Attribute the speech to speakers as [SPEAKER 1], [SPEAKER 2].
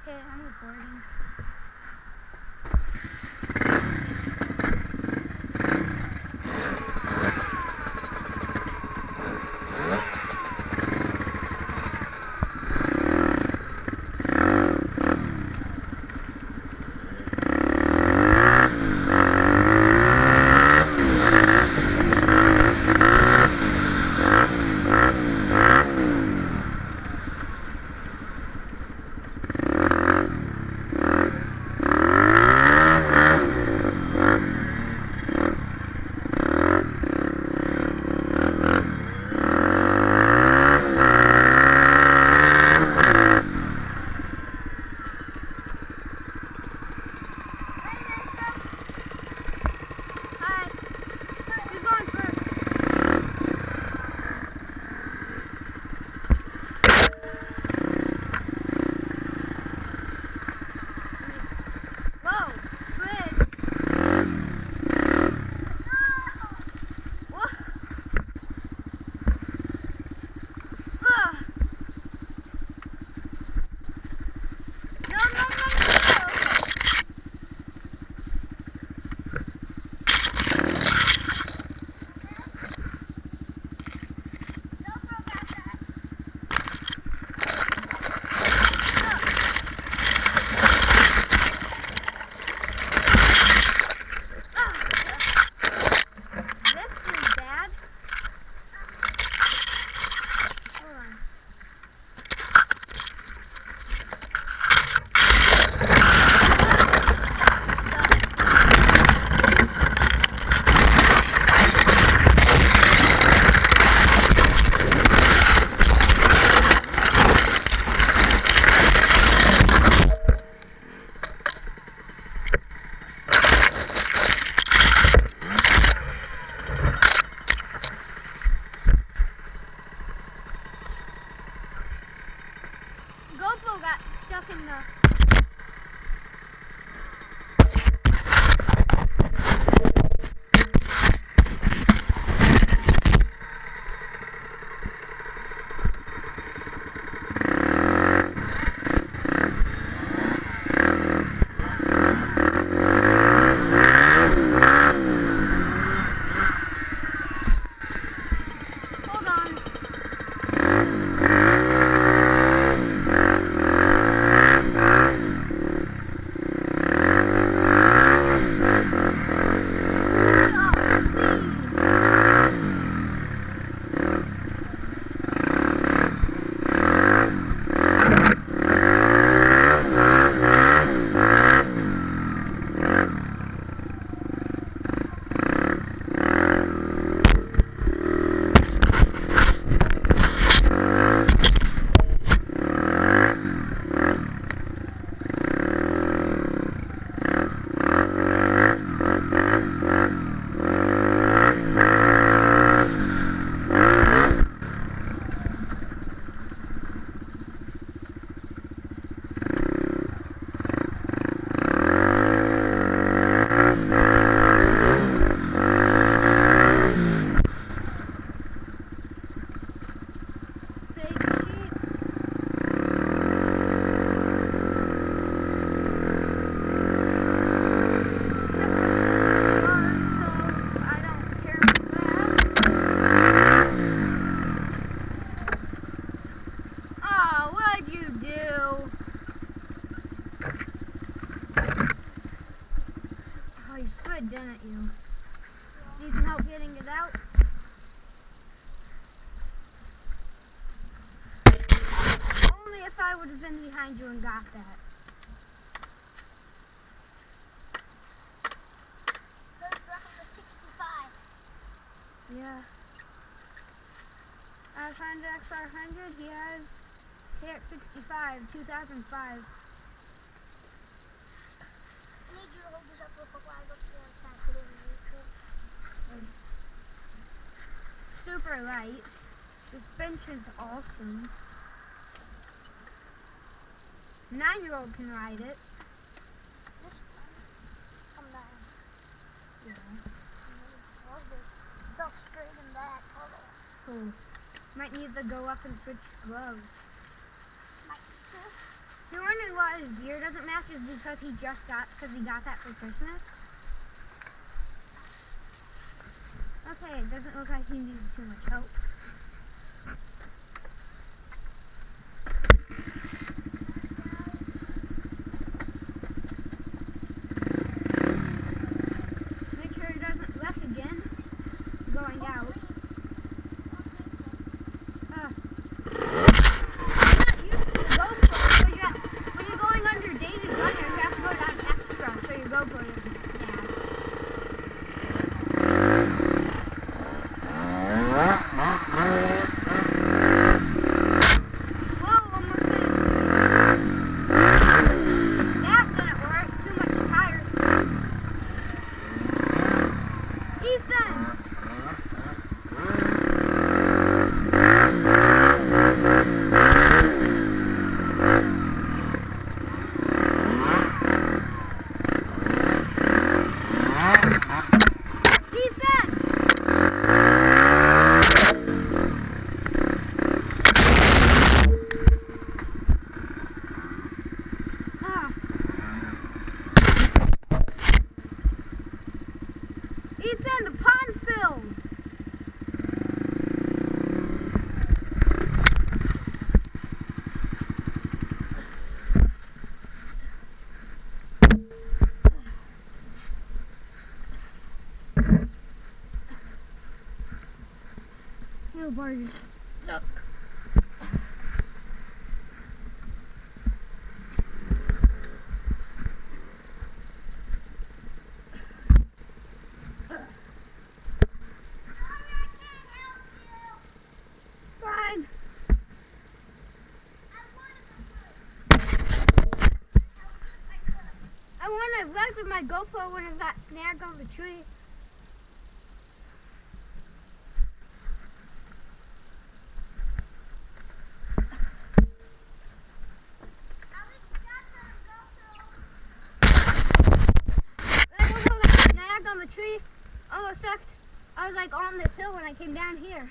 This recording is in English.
[SPEAKER 1] Okay, I'm recording. Hi. Who's going first? Whoa, Chris. What? Ugh. No, no, no, no. This is bad. Hold on. GoPro got stuck in the... Hold on. Oh, what'd you do? Oh, you could, didn't you? Need some help getting it out? Only if I would have been behind you and got that. Yeah. Alexander X500, he has KX65, 2005.
[SPEAKER 2] I need you to hold this up real quick while I go to the other side, put it in YouTube.
[SPEAKER 1] Super light. Suspension's awesome. 9-year-old can ride it.
[SPEAKER 2] This one, come down.
[SPEAKER 1] Yeah.
[SPEAKER 2] Love this. Felt straight in back.
[SPEAKER 1] Cool. Might need to go up and switch gloves.
[SPEAKER 2] Might need to.
[SPEAKER 1] You're wondering why his gear doesn't match is because he got that for Christmas. Okay, it doesn't look like he needs too much help. Make sure he doesn't wreck again going out. When you're going under dated runner, you have to go down extra so your GoPro doesn't snag. Whoa, almost finished. That didn't work. Too much tires. Ethan! Ethan, the pond filled! No barges. No. Fine. I wouldn't have left with my GoPro when it got snagged on the tree. My GoPro got snagged on the tree. Almost stuck. I was like on this hill when I came down here.